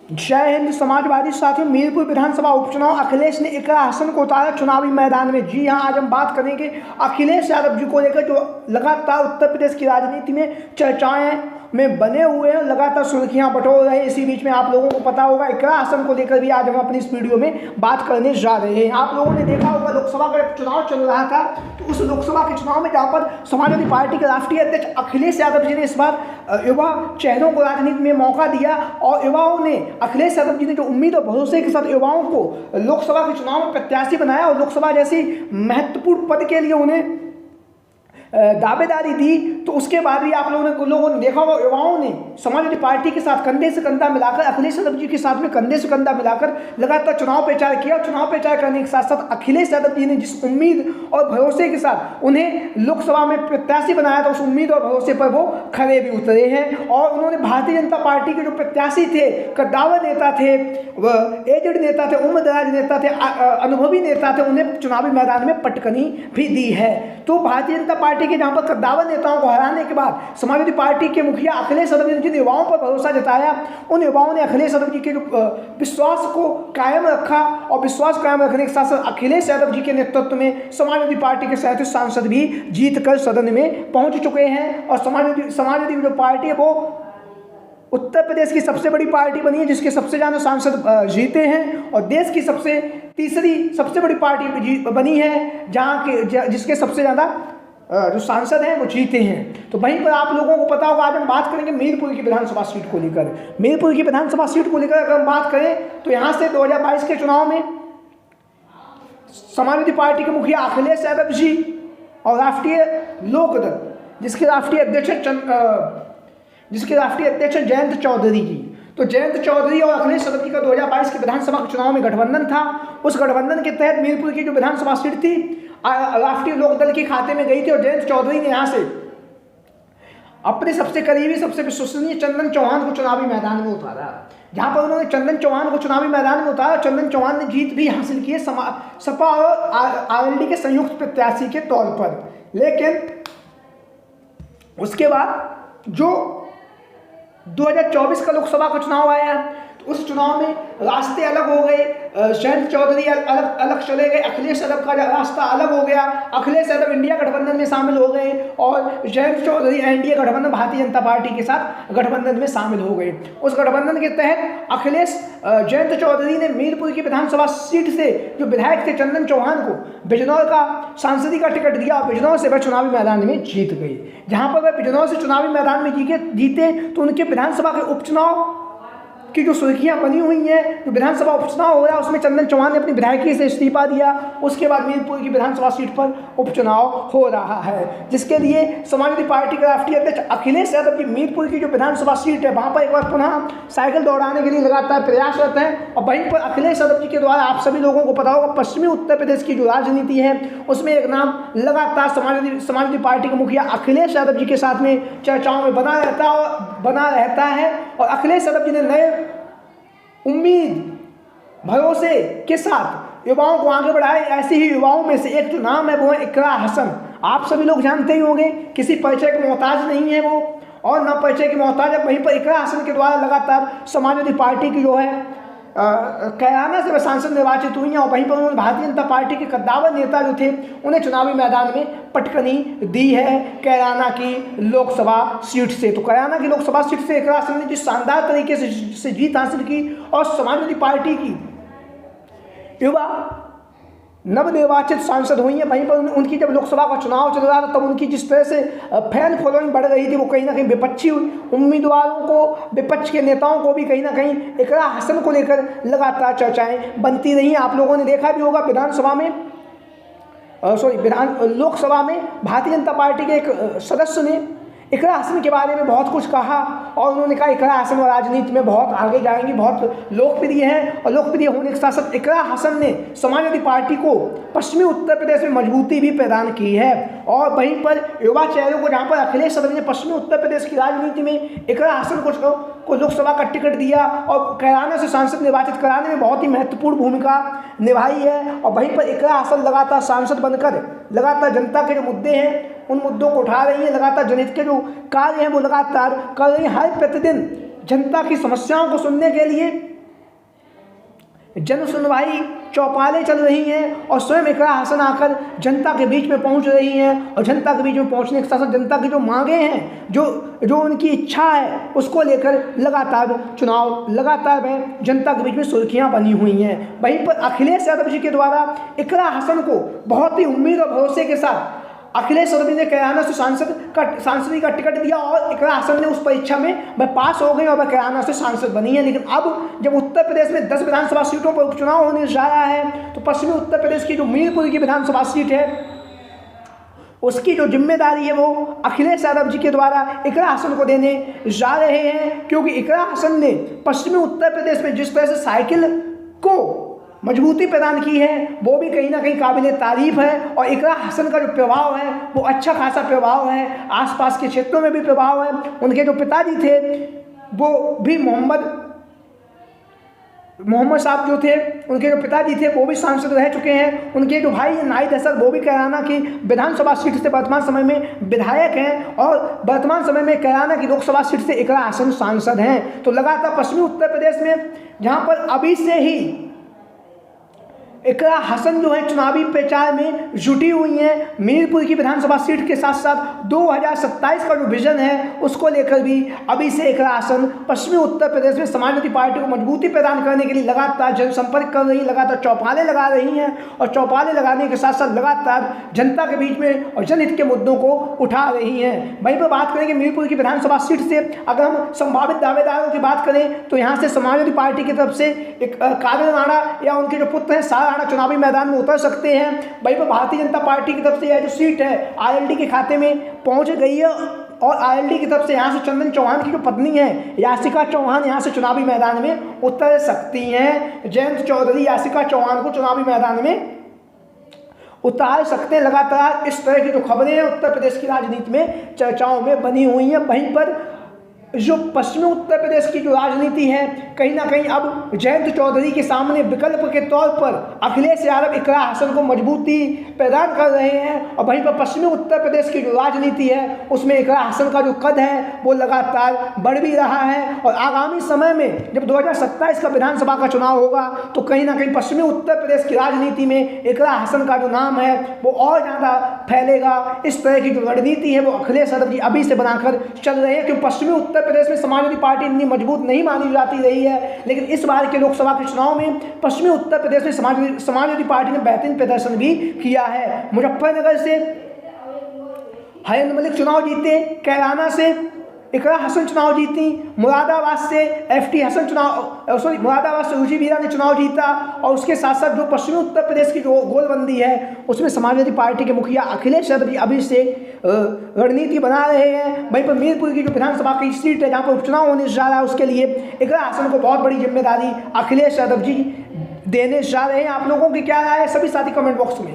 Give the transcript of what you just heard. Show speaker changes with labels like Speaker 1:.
Speaker 1: जय हिंद समाजवादी साथियों, मीरपुर विधानसभा उपचुनाव अखिलेश ने इकरा हसन को उतारा चुनावी मैदान में। जी हां, आज हम बात करेंगे अखिलेश यादव जी को लेकर, जो लगातार उत्तर प्रदेश की राजनीति में चर्चाएं में बने हुए हैं, लगातार सुर्खियां बटोर रहे हैं। इसी बीच में आप लोगों को पता होगा इकरा हसन को लेकर भी आज हम अपनी इस वीडियो में बात करने जा रहे हैं। आप लोगों ने देखा होगा लोकसभा का चुनाव चल रहा था, तो उस लोकसभा के चुनाव में जहाँ पर समाजवादी पार्टी के राष्ट्रीय अध्यक्ष अखिलेश यादव जी ने इस बार युवा चेहरों को राजनीति में मौका दिया और युवाओं ने अखिलेश यादव जी ने जो उम्मीद और भरोसे के साथ युवाओं को लोकसभा के चुनाव में प्रत्याशी बनाया और लोकसभा जैसी महत्वपूर्ण पद के लिए उन्हें दावेदारी दी, तो उसके बाद भी आप लोगों ने देखा होगा युवाओं ने समाजवादी पार्टी के साथ कंधे से कंधा मिलाकर, अखिलेश यादव जी के साथ में कंधे से कंधा मिलाकर लगातार चुनाव प्रचार किया। चुनाव प्रचार करने के साथ साथ अखिलेश यादव जी ने जिस उम्मीद और भरोसे के साथ उन्हें लोकसभा में प्रत्याशी बनाया था, उस उम्मीद और भरोसे पर वो खरे भी उतरे हैं। और उन्होंने भारतीय जनता पार्टी के जो प्रत्याशी थे, कद्दावर नेता थे, एजेड नेता थे, उम्रदराज नेता थे, अनुभवी नेता थे, उन्हें चुनावी मैदान में पटकनी भी दी है। तो भारतीय जनता पार्टी के जहां पर कद्दावर नेताओं को हराने के बाद समाजवादी पार्टी के मुखिया अखिलेश यादव जी ने जिन युवाओं पर भरोसा जताया, उन युवाओं ने अखिलेश यादव जी के जो विश्वास को कायम रखा और विश्वास कायम रखने के साथ साथ अखिलेश यादव जी के नेतृत्व में समाजवादी पार्टी के 37 सांसद भी जीत कर सदन में पहुंच चुके हैं। और समाजवादी जो पार्टी है वो उत्तर प्रदेश की सबसे बड़ी पार्टी बनी है, जिसके सबसे ज़्यादा सांसद जीते हैं, और देश की तीसरी सबसे बड़ी पार्टी बनी है जिसके सबसे ज़्यादा जो सांसद हैं वो जीते हैं। तो वहीं पर आप लोगों को पता होगा, आज हम बात करेंगे मीरपुर की विधानसभा सीट को लेकर। मीरपुर की विधानसभा सीट को लेकर अगर हम बात करें तो यहाँ से 2022 के चुनाव में समाजवादी पार्टी के मुखिया अखिलेश यादव जी और राष्ट्रीय लोकदल जिसके राष्ट्रीय अध्यक्ष जयंत चौधरी जी, तो जयंत चौधरी और अखिलेश यादव जी का 2022 के विधानसभा के चुनाव में गठबंधन था। उस गठबंधन के तहत मीरपुर की जो विधानसभा सीट थी राष्ट्रीय लोकदल के खाते में गई थी और जयंत चौधरी ने यहाँ से अपने सबसे करीबी, सबसे विश्वसनीय चंदन चौहान को चुनावी मैदान में उतारा। जहाँ पर उन्होंने चंदन चौहान को चुनावी मैदान में उतारा, चंदन चौहान ने जीत भी हासिल की है सपा और आरएलडी के संयुक्त प्रत्याशी के तौर पर। लेकिन उसके बाद जो 2024 का लोकसभा का चुनाव आया, तो उस चुनाव में रास्ते अलग हो गए। जयंत चौधरी अलग चले गए, अखिलेश यादव का रास्ता अलग हो गया। अखिलेश यादव इंडिया गठबंधन में शामिल हो गए और जयंत चौधरी एनडीए गठबंधन भारतीय जनता पार्टी के साथ गठबंधन में शामिल हो गए। उस गठबंधन के तहत जयंत चौधरी ने मीरपुर की विधानसभा सीट से जो विधायक थे चंदन चौहान को बिजनौर का सांसदी का टिकट दिया और बिजनौर से वह चुनावी मैदान में जीत गए। जहाँ पर वह बिजनौर से चुनावी मैदान में जीते तो उनके विधानसभा के उपचुनाव की जो सुर्खियां बनी हुई हैं, जो विधानसभा उपचुनाव हो रहा है उसमें चंदन चौहान ने अपनी विधायकी से इस्तीफा दिया। उसके बाद मीरपुर की विधानसभा सीट पर उपचुनाव हो रहा है, जिसके लिए समाजवादी पार्टी के राष्ट्रीय अध्यक्ष अखिलेश यादव की मीरपुर की जो विधानसभा सीट है वहाँ पर एक बार पुनः साइकिल दौड़ाने के लिए लगातार प्रयासरत हैं। और वहीं पर अखिलेश यादव जी के द्वारा आप सभी लोगों को पता होगा पश्चिमी उत्तर प्रदेश की जो राजनीति है उसमें एक नाम लगातार समाजवादी पार्टी के मुखिया अखिलेश यादव जी के साथ में चर्चाओं में बना रहता है। और अखिलेश यादव जी ने नए उम्मीद भरोसे के साथ युवाओं को आगे बढ़ाए। ऐसे ही युवाओं में से एक जो नाम है वो है इकरा हसन। आप सभी लोग जानते ही होंगे, किसी परिचय के मोहताज नहीं है वो और न परिचय के मोहताज है। वहीं पर इकरा हसन के द्वारा लगातार समाजवादी पार्टी की जो है कैराना से वह सांसद निर्वाचित हुई हैं और वहीं पर उन्होंने भारतीय जनता पार्टी के कद्दावर नेता जो थे उन्हें चुनावी मैदान में पटकनी दी है कैराना की लोकसभा सीट से। तो कैराना की लोकसभा सीट से इकरा हसन ने जिस शानदार तरीके से जीत हासिल की और समाजवादी पार्टी की युवा नवनिर्वाचित सांसद हुई हैं, वहीं पर उनकी जब लोकसभा का चुनाव चल रहा था तब उनकी जिस तरह से फैन फॉलोइंग बढ़ रही थी, वो कहीं ना कहीं विपक्षी उम्मीदवारों को, विपक्ष के नेताओं को भी कहीं ना कहीं इकरा हसन को लेकर लगातार चर्चाएं बनती रही। आप लोगों ने देखा भी होगा लोकसभा में भारतीय जनता पार्टी के एक सदस्य ने इकरा हसन के बारे में बहुत कुछ कहा और उन्होंने कहा इकरा हसन राजनीति में बहुत आगे जाएंगी, बहुत लोकप्रिय हैं। और लोकप्रिय होने के साथ साथ इकरा हसन ने समाजवादी पार्टी को पश्चिमी उत्तर प्रदेश में मजबूती भी प्रदान की है। और वहीं पर युवा चेहरों को, जहाँ पर अखिलेश यादव ने पश्चिमी उत्तर प्रदेश की राजनीति में इकरा हसन को लोकसभा का टिकट दिया और कैराना से सांसद निर्वाचित कराने में बहुत ही महत्वपूर्ण भूमिका निभाई है। और वहीं पर इकरा हसन लगातार सांसद बनकर लगातार जनता के जो मुद्दे हैं उन मुद्दों को उठा रही है, लगातार जनहित के जो कार्य हैं वो लगातार कर रही है। हर प्रतिदिन जनता की समस्याओं को सुनने के लिए जन सुनवाई चौपालें चल रही हैं और स्वयं इकरा हसन आकर जनता के बीच में पहुंच रही हैं और जनता के बीच में पहुंचने के साथ साथ जनता की जो मांगे हैं, जो उनकी इच्छा है, उसको लेकर लगातार वह जनता के बीच में सुर्खियां बनी हुई हैं। वहीं पर अखिलेश यादव जी के द्वारा इकरा हसन को बहुत ही उम्मीद और भरोसे के साथ अखिलेश यादव ने कैराना से सांसद का टिकट दिया और इकरा हसन ने उस परीक्षा में वह पास हो गई और वह कैराना से सांसद बनी है। लेकिन अब जब उत्तर प्रदेश में 10 विधानसभा सीटों पर उपचुनाव होने जा रहा है तो पश्चिमी उत्तर प्रदेश की जो मीरपुर की विधानसभा सीट है उसकी जो जिम्मेदारी है वो अखिलेश यादव जी के द्वारा इकरा हसन को देने जा रहे हैं, क्योंकि इकरा हसन ने पश्चिमी उत्तर प्रदेश में जिस तरह से साइकिल को मजबूती प्रदान की है वो भी कहीं ना कहीं काबिले तारीफ है। और इकरा हसन का जो प्रभाव है वो अच्छा खासा प्रभाव है, आसपास के क्षेत्रों में भी प्रभाव है। उनके जो पिताजी थे वो भी मोहम्मद साहब जो थे, उनके जो पिताजी थे वो भी सांसद रह चुके हैं। उनके जो भाई नाहिद असद वो भी कैराना की विधानसभा सीट से वर्तमान समय में विधायक हैं और वर्तमान समय में कैराना की लोकसभा सीट से इकरा हसन सांसद हैं। तो लगातार पश्चिमी उत्तर प्रदेश में जहाँ पर अभी से ही इकरा हसन जो है चुनावी प्रचार में जुटी हुई हैं, मीरपुर की विधानसभा सीट के साथ साथ 2027 का जो विजन है उसको लेकर भी अभी से इकरा हसन पश्चिमी उत्तर प्रदेश में समाजवादी पार्टी को मजबूती प्रदान करने के लिए लगातार जनसंपर्क कर रही, लगातार चौपालें लगा रही हैं और चौपालें लगाने के साथ साथ लगातार जनता के बीच में और जनहित के मुद्दों को उठा रही हैं। वहीं पर बात करेंगे मीरपुर की विधानसभा सीट से, अगर हम संभावित दावेदारों की बात करें तो यहाँ से समाजवादी पार्टी की तरफ से कादर राणा या उनके जो पुत्र हैं सारा राणा चुनावी मैदान में उतर सकते हैं। वहीं पर भारतीय जनता पार्टी की तरफ से यह जो सीट है आरएलडी के खाते में पहुंच गई है और आरएलडी की तरफ से यहाँ से चंदन चौहान की जो पत्नी है यासिका चौहान यहाँ से चुनावी मैदान में उतर सकती हैं। जयंत चौधरी यासिका चौहान को चुनावी मैदान में उतार सकते हैं। लगातार इस तरह की जो खबरें हैं उत्तर प्रदेश की राजनीति में चर्चाओं में बनी हुई हैं। वहीं पर जो पश्चिमी उत्तर प्रदेश की जो राजनीति है कहीं ना कहीं अब जयंत चौधरी के सामने विकल्प के तौर पर अखिलेश यादव इकरा हसन को मजबूती प्रदान कर रहे हैं। और वहीं पर पश्चिमी उत्तर प्रदेश की जो राजनीति है उसमें इकरा हसन का जो कद है वो लगातार बढ़ भी रहा है और आगामी समय में जब 2027 का विधानसभा का चुनाव होगा तो कहीं ना कहीं पश्चिमी उत्तर प्रदेश की राजनीति में इकरा हसन का जो नाम है वो और ज़्यादा फैलेगा। इस तरह की जो रणनीति है वो अखिलेश यादव जी अभी से बनाकर चल रहे हैं, क्योंकि पश्चिमी उत्तर प्रदेश में समाजवादी पार्टी इतनी मजबूत नहीं मानी जाती रही है। लेकिन इस बार के लोकसभा के चुनाव में पश्चिमी उत्तर प्रदेश में समाजवादी पार्टी ने बेहतरीन प्रदर्शन भी किया है। मुजफ्फरनगर से हरिंद्र मलिक चुनाव जीते, कैराना से इकरा हसन चुनाव जीती, मुरादाबाद से मुरादाबाद से रुचि वीरा ने चुनाव जीता और उसके साथ साथ जो पश्चिमी उत्तर प्रदेश की जो गोलबंदी है उसमें समाजवादी पार्टी के मुखिया अखिलेश यादव जी अभी से रणनीति बना रहे हैं। वहीं पर मीरपुर की जो विधानसभा की सीट है जहाँ पर उपचुनाव होने जा रहा है उसके लिए इकरा हसन को बहुत बड़ी जिम्मेदारी अखिलेश यादव जी देने जा रहे हैं। आप लोगों की क्या राय है सभी साथी कमेंट बॉक्स में